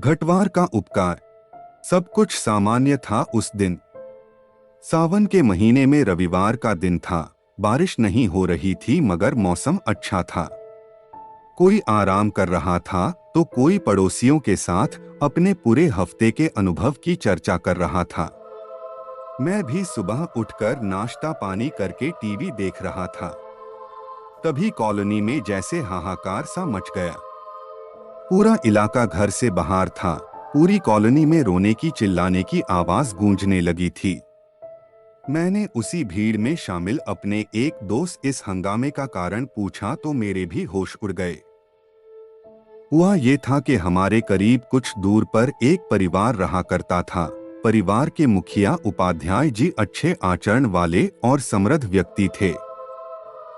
घटवार का उपकार। सब कुछ सामान्य था उस दिन। सावन के महीने में रविवार का दिन था। बारिश नहीं हो रही थी मगर मौसम अच्छा था। कोई आराम कर रहा था तो कोई पड़ोसियों के साथ अपने पूरे हफ्ते के अनुभव की चर्चा कर रहा था। मैं भी सुबह उठकर नाश्ता पानी करके टीवी देख रहा था। तभी कॉलोनी में जैसे हाहाकार सा मच गया। पूरा इलाका घर से बाहर था। पूरी कॉलोनी में रोने की चिल्लाने की आवाज गूंजने लगी थी। मैंने उसी भीड़ में शामिल अपने एक दोस्त इस हंगामे का कारण पूछा तो मेरे भी होश उड़ गए। हुआ ये था कि हमारे करीब कुछ दूर पर एक परिवार रहा करता था। परिवार के मुखिया उपाध्याय जी अच्छे आचरण वाले और समृद्ध व्यक्ति थे।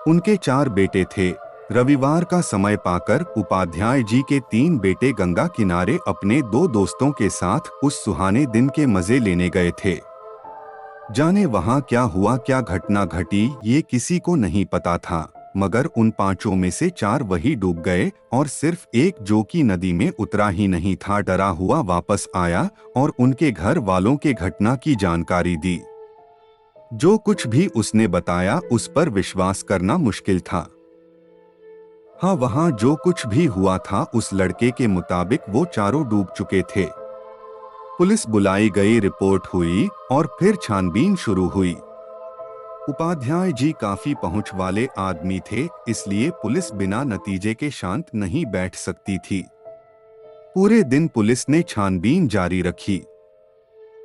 उनके 4 बेटे थे। रविवार का समय पाकर उपाध्याय जी के 3 बेटे गंगा किनारे अपने 2 दोस्तों के साथ उस सुहाने दिन के मजे लेने गए थे। जाने वहां क्या हुआ, क्या घटना घटी, ये किसी को नहीं पता था, मगर उन 5 में से 4 वही डूब गए और सिर्फ एक जो कि नदी में उतरा ही नहीं था डरा हुआ वापस आया और उनके घर वालों के घटना की जानकारी दी। जो कुछ भी उसने बताया उस पर विश्वास करना मुश्किल था। हाँ, वहां जो कुछ भी हुआ था उस लड़के के मुताबिक वो चारों डूब चुके थे। पुलिस बुलाई गई, रिपोर्ट हुई और फिर छानबीन शुरू हुई। उपाध्याय जी काफी पहुंच वाले आदमी थे, इसलिए पुलिस बिना नतीजे के शांत नहीं बैठ सकती थी। पूरे दिन पुलिस ने छानबीन जारी रखी।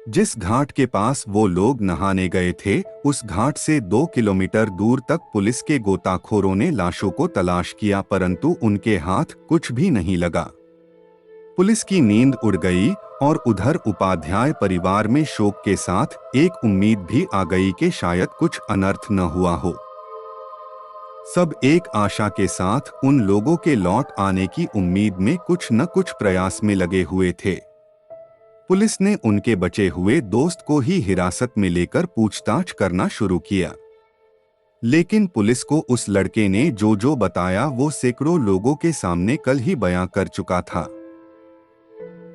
जिस घाट के पास वो लोग नहाने गए थे उस घाट से 2 किलोमीटर दूर तक पुलिस के गोताखोरों ने लाशों को तलाश किया, परंतु उनके हाथ कुछ भी नहीं लगा। पुलिस की नींद उड़ गई और उधर उपाध्याय परिवार में शोक के साथ एक उम्मीद भी आ गई कि शायद कुछ अनर्थ न हुआ हो। सब एक आशा के साथ उन लोगों के लौट आने की उम्मीद में कुछ न कुछ प्रयास में लगे हुए थे। पुलिस ने उनके बचे हुए दोस्त को ही हिरासत में लेकर पूछताछ करना शुरू किया, लेकिन पुलिस को उस लड़के ने जो बताया वो सैकड़ों लोगों के सामने कल ही बयां कर चुका था।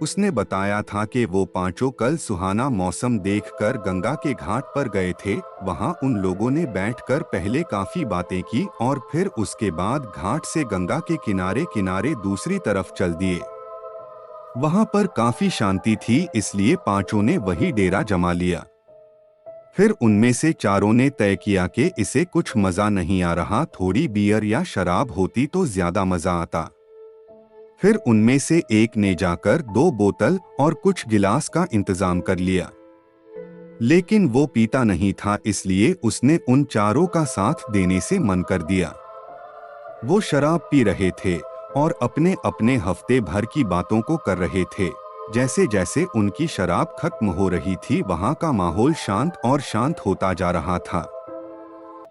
उसने बताया था कि वो 5 कल सुहाना मौसम देखकर गंगा के घाट पर गए थे। वहां उन लोगों ने बैठकर पहले काफी बातें की और फिर उसके बाद घाट से गंगा के किनारे किनारे दूसरी तरफ चल दिए। वहां पर काफी शांति थी, इसलिए 5 ने वही डेरा जमा लिया। फिर उनमें से 4 ने तय किया कि इसे कुछ मजा नहीं आ रहा, थोड़ी बियर या शराब होती तो ज्यादा मजा आता। फिर उनमें से एक ने जाकर 2 बोतल और कुछ गिलास का इंतजाम कर लिया, लेकिन वो पीता नहीं था, इसलिए उसने उन 4 का साथ देने से मन कर दिया। वो शराब पी रहे थे और अपने अपने हफ्ते भर की बातों को कर रहे थे। जैसे जैसे उनकी शराब खत्म हो रही थी वहां का माहौल शांत और शांत होता जा रहा था।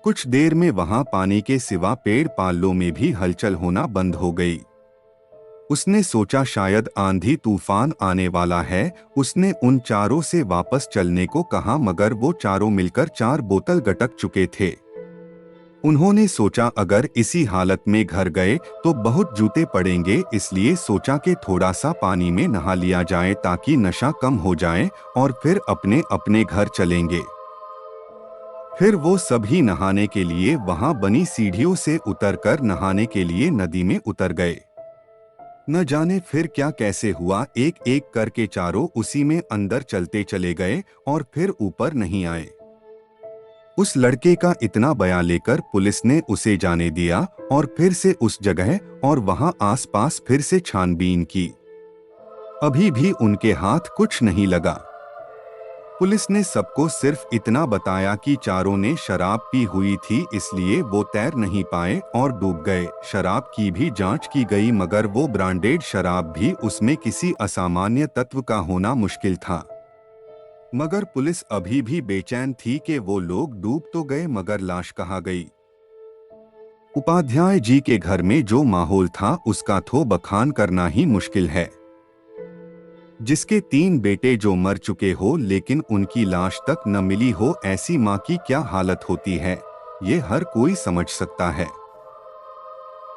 कुछ देर में वहां पानी के सिवा पेड़ पालों में भी हलचल होना बंद हो गई। उसने सोचा शायद आंधी तूफान आने वाला है। उसने उन 4 से वापस चलने को कहा, मगर वो 4 मिलकर 4 बोतल गटक चुके थे। उन्होंने सोचा अगर इसी हालत में घर गए तो बहुत जूते पड़ेंगे, इसलिए सोचा कि थोड़ा सा पानी में नहा लिया जाए ताकि नशा कम हो जाए और फिर अपने अपने घर चलेंगे। फिर वो सभी नहाने के लिए वहां बनी सीढ़ियों से उतरकर नहाने के लिए नदी में उतर गए। न जाने फिर क्या कैसे हुआ, एक एक करके 4 उसी में अंदर चलते चले गए और फिर ऊपर नहीं आए। उस लड़के का इतना बयान लेकर पुलिस ने उसे जाने दिया और फिर से उस जगह और वहां आसपास फिर से छानबीन की। अभी भी उनके हाथ कुछ नहीं लगा। पुलिस ने सबको सिर्फ इतना बताया कि 4 ने शराब पी हुई थी, इसलिए वो तैर नहीं पाए और डूब गए। शराब की भी जांच की गई, मगर वो ब्रांडेड शराब भी, उसमें किसी असामान्य तत्व का होना मुश्किल था। मगर पुलिस अभी भी बेचैन थी कि वो लोग डूब तो गए मगर लाश कहाँ गई। उपाध्याय जी के घर में जो माहौल था उसका तो बखान करना ही मुश्किल है। जिसके 3 बेटे जो मर चुके हो लेकिन उनकी लाश तक न मिली हो, ऐसी माँ की क्या हालत होती है ये हर कोई समझ सकता है।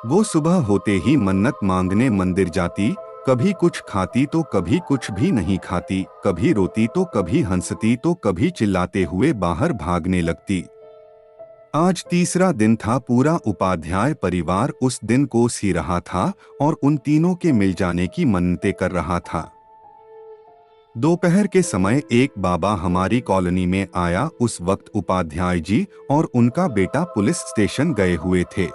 वो सुबह होते ही मन्नत मांगने मंदिर जाती, कभी कुछ खाती तो कभी कुछ भी नहीं खाती, कभी रोती तो कभी हंसती तो कभी चिल्लाते हुए बाहर भागने लगती। आज तीसरा दिन था। पूरा उपाध्याय परिवार उस दिन को सी रहा था और उन तीनों के मिल जाने की मन्नतें कर रहा था। दोपहर के समय एक बाबा हमारी कॉलोनी में आया। उस वक्त उपाध्याय जी और उनका बेटा पुलिस स्टेशन गए हुए थे।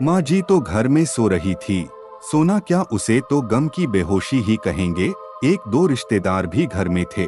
माँ जी तो घर में सो रही थी। सोना क्या, उसे तो गम की बेहोशी ही कहेंगे। एक दो रिश्तेदार भी घर में थे।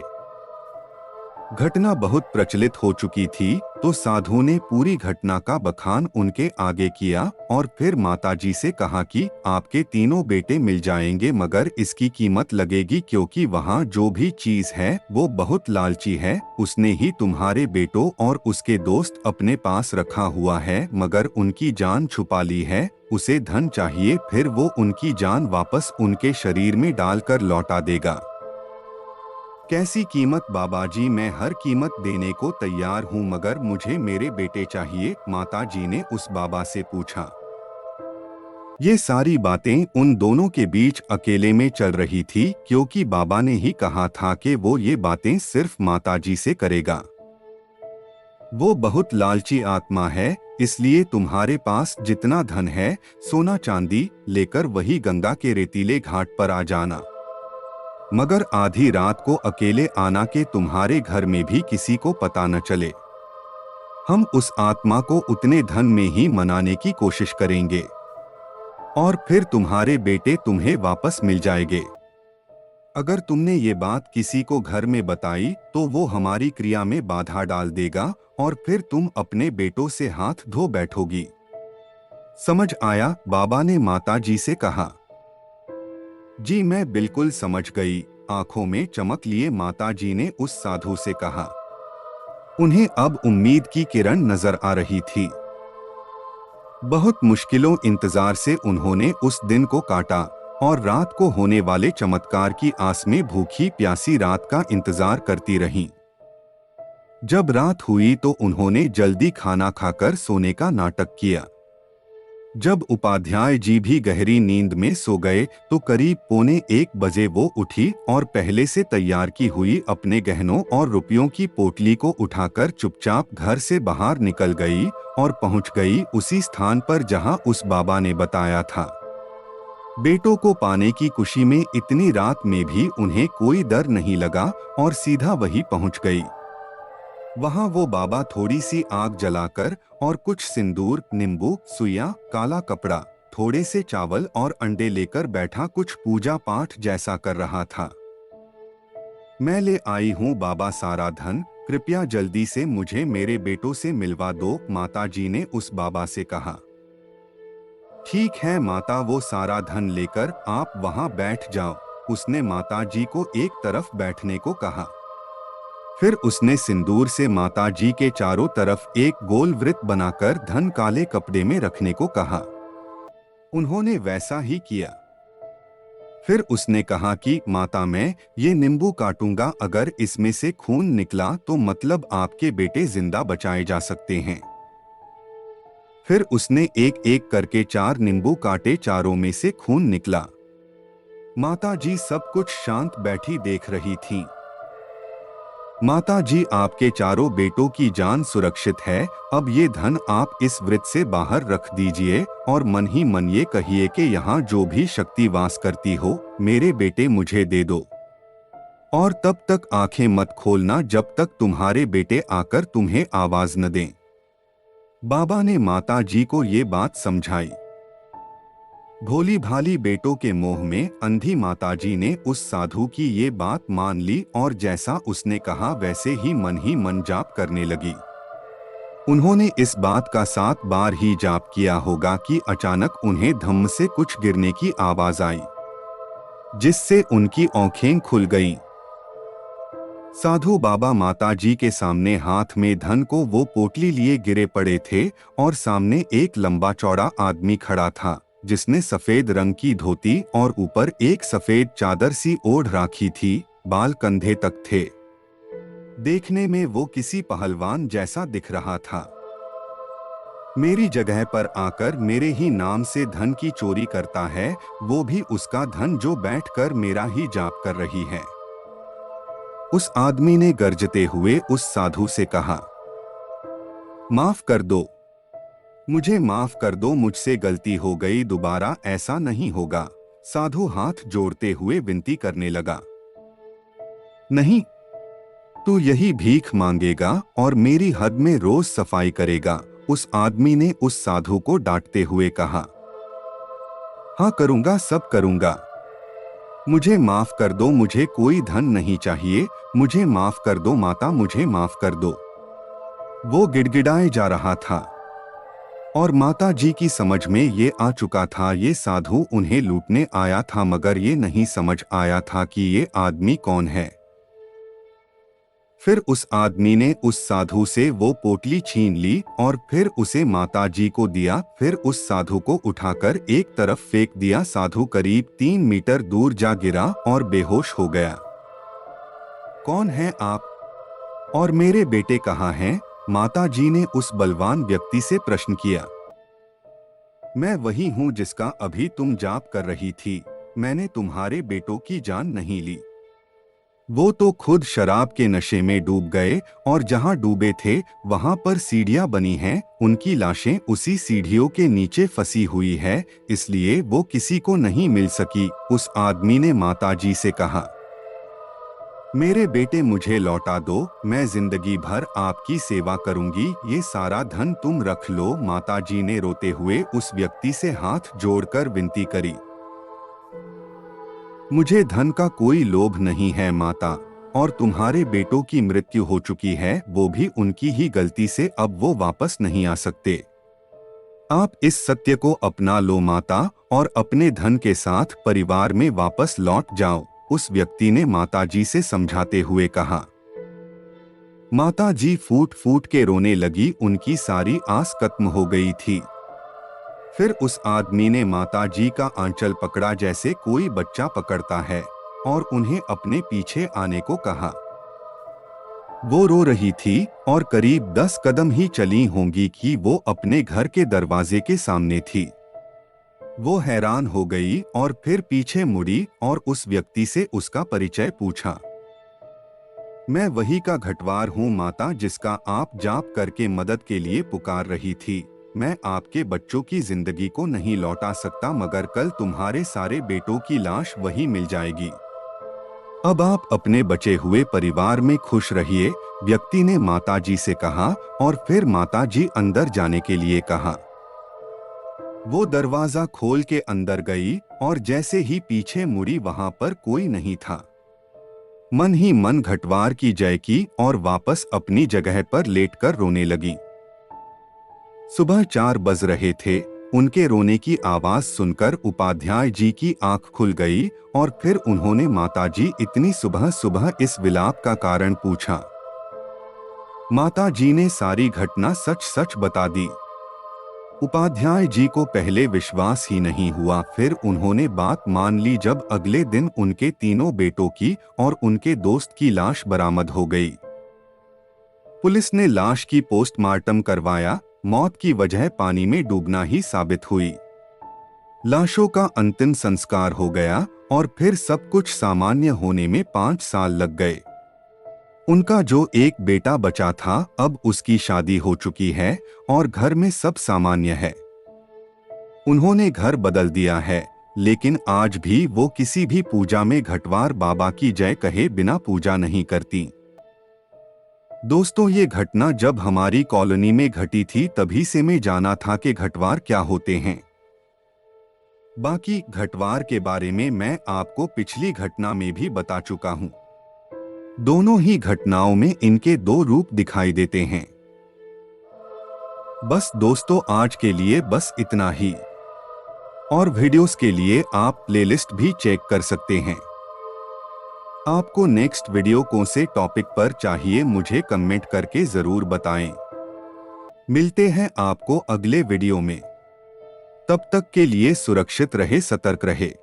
घटना बहुत प्रचलित हो चुकी थी, तो साधु ने पूरी घटना का बखान उनके आगे किया और फिर माताजी से कहा कि आपके तीनों बेटे मिल जाएंगे, मगर इसकी कीमत लगेगी, क्योंकि वहाँ जो भी चीज है वो बहुत लालची है। उसने ही तुम्हारे बेटों और उसके दोस्त अपने पास रखा हुआ है, मगर उनकी जान छुपा ली है। उसे धन चाहिए, फिर वो उनकी जान वापस उनके शरीर में डालकर लौटा देगा। कैसी कीमत बाबाजी? मैं हर कीमत देने को तैयार हूँ, मगर मुझे मेरे बेटे चाहिए, माताजी ने उस बाबा से पूछा। ये सारी बातें उन दोनों के बीच अकेले में चल रही थी, क्योंकि बाबा ने ही कहा था कि वो ये बातें सिर्फ माताजी से करेगा। वो बहुत लालची आत्मा है, इसलिए तुम्हारे पास जितना धन है, सोना चांदी लेकर वही गंगा के रेतीले घाट पर आ जाना, मगर आधी रात को अकेले आना, के तुम्हारे घर में भी किसी को पता न चले। हम उस आत्मा को उतने धन में ही मनाने की कोशिश करेंगे और फिर तुम्हारे बेटे तुम्हें वापस मिल जाएंगे। अगर तुमने ये बात किसी को घर में बताई तो वो हमारी क्रिया में बाधा डाल देगा और फिर तुम अपने बेटों से हाथ धो बैठोगी। समझ आया? बाबा ने माताजी से कहा। जी मैं बिल्कुल समझ गई, आंखों में चमक लिए माताजी ने उस साधु से कहा। उन्हें अब उम्मीद की किरण नजर आ रही थी। बहुत मुश्किलों इंतजार से उन्होंने उस दिन को काटा और रात को होने वाले चमत्कार की आस में भूखी प्यासी रात का इंतजार करती रहीं। जब रात हुई तो उन्होंने जल्दी खाना खाकर सोने का नाटक किया। जब उपाध्याय जी भी गहरी नींद में सो गए तो करीब 1:45 वो उठी और पहले से तैयार की हुई अपने गहनों और रुपयों की पोटली को उठाकर चुपचाप घर से बाहर निकल गई और पहुंच गई उसी स्थान पर जहां उस बाबा ने बताया था। बेटों को पाने की खुशी में इतनी रात में भी उन्हें कोई डर नहीं लगा और सीधा वहीं पहुंच गई। वहां वो बाबा थोड़ी सी आग जलाकर और कुछ सिंदूर, नींबू, सुइया, काला कपड़ा, थोड़े से चावल और अंडे लेकर बैठा कुछ पूजा पाठ जैसा कर रहा था। मैं ले आई हूँ बाबा सारा धन, कृपया जल्दी से मुझे मेरे बेटों से मिलवा दो, माताजी ने उस बाबा से कहा। ठीक है माता, वो सारा धन लेकर आप वहां बैठ जाओ, उसने माताजी को एक तरफ बैठने को कहा। फिर उसने सिंदूर से माताजी के चारों तरफ एक गोल वृत्त बनाकर धन काले कपड़े में रखने को कहा। उन्होंने वैसा ही किया। फिर उसने कहा कि माता मैं ये नींबू काटूंगा, अगर इसमें से खून निकला तो मतलब आपके बेटे जिंदा बचाए जा सकते हैं। फिर उसने एक एक करके 4 नींबू काटे, चारों में से खून निकला। माताजी सब कुछ शांत बैठी देख रही थीं। माताजी आपके चारों बेटों की जान सुरक्षित है, अब ये धन आप इस वृत्त से बाहर रख दीजिए और मन ही मन ये कहिए कि यहाँ जो भी शक्ति वास करती हो, मेरे बेटे मुझे दे दो। और तब तक आंखें मत खोलना जब तक तुम्हारे बेटे आकर तुम्हें आवाज न दें। बाबा ने माताजी को ये बात समझाई। भोली भाली बेटों के मोह में अंधी माताजी ने उस साधु की ये बात मान ली और जैसा उसने कहा वैसे ही मन जाप करने लगी। उन्होंने इस बात का 7 बार ही जाप किया होगा कि अचानक उन्हें धम्म से कुछ गिरने की आवाज आई, जिससे उनकी आंखें खुल गईं। साधु बाबा माताजी के सामने हाथ में धन को वो पोटली लिए गिरे पड़े थे और सामने एक लंबा चौड़ा आदमी खड़ा था, जिसने सफेद रंग की धोती और ऊपर एक सफेद चादर सी ओढ़ राखी थी। बाल कंधे तक थे। देखने में वो किसी पहलवान जैसा दिख रहा था। मेरी जगह पर आकर मेरे ही नाम से धन की चोरी करता है, वो भी उसका धन जो बैठकर मेरा ही जाप कर रही है। उस आदमी ने गर्जते हुए उस साधु से कहा, माफ कर दो, मुझे माफ कर दो, मुझसे गलती हो गई, दोबारा ऐसा नहीं होगा। साधु हाथ जोड़ते हुए विनती करने लगा। नहीं, तू यही भीख मांगेगा और मेरी हद में रोज सफाई करेगा। उस आदमी ने उस साधु को डांटते हुए कहा, हाँ करूंगा, सब करूंगा, मुझे माफ कर दो, मुझे कोई धन नहीं चाहिए, मुझे माफ कर दो माता, मुझे माफ कर दो। वो गिड़गिड़ाए जा रहा था और माता जी की समझ में ये आ चुका था ये साधु उन्हें लूटने आया था, मगर ये नहीं समझ आया था कि ये आदमी कौन है। फिर उस आदमी ने उस साधु से वो पोटली छीन ली और फिर उसे माता जी को दिया। फिर उस साधु को उठाकर एक तरफ फेंक दिया। साधु करीब 3 मीटर दूर जा गिरा और बेहोश हो गया। कौन है आप और मेरे बेटे कहाँ हैं? माता जी ने उस बलवान व्यक्ति से प्रश्न किया। मैं वही हूँ जिसका अभी तुम जाप कर रही थी, मैंने तुम्हारे बेटों की जान नहीं ली। वो तो खुद शराब के नशे में डूब गए और जहां डूबे थे वहां पर सीढ़ियां बनी हैं, उनकी लाशें उसी सीढ़ियों के नीचे फंसी हुई है, इसलिए वो किसी को नहीं मिल सकी। उस आदमी ने माताजी से कहा, मेरे बेटे मुझे लौटा दो, मैं जिंदगी भर आपकी सेवा करूंगी, ये सारा धन तुम रख लो। माताजी ने रोते हुए उस व्यक्ति से हाथ जोड़कर विनती करी। मुझे धन का कोई लोभ नहीं है माता, और तुम्हारे बेटों की मृत्यु हो चुकी है, वो भी उनकी ही गलती से, अब वो वापस नहीं आ सकते। आप इस सत्य को अपना लो माता और अपने धन के साथ परिवार में वापस लौट जाओ। उस व्यक्ति ने माताजी से समझाते हुए कहा। माताजी फूट फूट के रोने लगी, उनकी सारी आस खत्म हो गई थी। फिर उस आदमी ने माताजी का आंचल पकड़ा जैसे कोई बच्चा पकड़ता है और उन्हें अपने पीछे आने को कहा। वो रो रही थी और करीब 10 कदम ही चली होंगी कि वो अपने घर के दरवाजे के सामने थी। वो हैरान हो गई और फिर पीछे मुड़ी और उस व्यक्ति से उसका परिचय पूछा। मैं वही का घटवार हूँ माता, जिसका आप जाप करके मदद के लिए पुकार रही थी। मैं आपके बच्चों की जिंदगी को नहीं लौटा सकता, मगर कल तुम्हारे सारे बेटों की लाश वही मिल जाएगी। अब आप अपने बचे हुए परिवार में खुश रहिए, व्यक्ति ने माताजी से कहा और फिर माताजी अंदर जाने के लिए कहा। वो दरवाजा खोल के अंदर गई और जैसे ही पीछे मुड़ी वहां पर कोई नहीं था। मन ही मन घटवार की जय की और वापस अपनी जगह पर लेटकर रोने लगी। सुबह 4 बज रहे थे। उनके रोने की आवाज सुनकर उपाध्याय जी की आंख खुल गई और फिर उन्होंने माताजी इतनी सुबह सुबह इस विलाप का कारण पूछा। माताजी ने सारी घटना सच सच बता दी। उपाध्याय जी को पहले विश्वास ही नहीं हुआ, फिर उन्होंने बात मान ली जब अगले दिन उनके तीनों बेटों की और उनके दोस्त की लाश बरामद हो गई। पुलिस ने लाश की पोस्टमार्टम करवाया। मौत की वजह पानी में डूबना ही साबित हुई। लाशों का अंतिम संस्कार हो गया और फिर सब कुछ सामान्य होने में 5 साल लग गए। उनका जो एक बेटा बचा था, अब उसकी शादी हो चुकी है और घर में सब सामान्य है। उन्होंने घर बदल दिया है, लेकिन आज भी वो किसी भी पूजा में घटवार बाबा की जय कहे बिना पूजा नहीं करती। दोस्तों, ये घटना जब हमारी कॉलोनी में घटी थी तभी से मैं जाना था कि घटवार क्या होते हैं। बाकी घटवार के बारे में मैं आपको पिछली घटना में भी बता चुका हूं। दोनों ही घटनाओं में इनके 2 रूप दिखाई देते हैं। बस दोस्तों, आज के लिए बस इतना ही। और वीडियोस के लिए आप प्लेलिस्ट भी चेक कर सकते हैं। आपको नेक्स्ट वीडियो कौन से टॉपिक पर चाहिए मुझे कमेंट करके जरूर बताएं। मिलते हैं आपको अगले वीडियो में। तब तक के लिए सुरक्षित रहे, सतर्क रहे।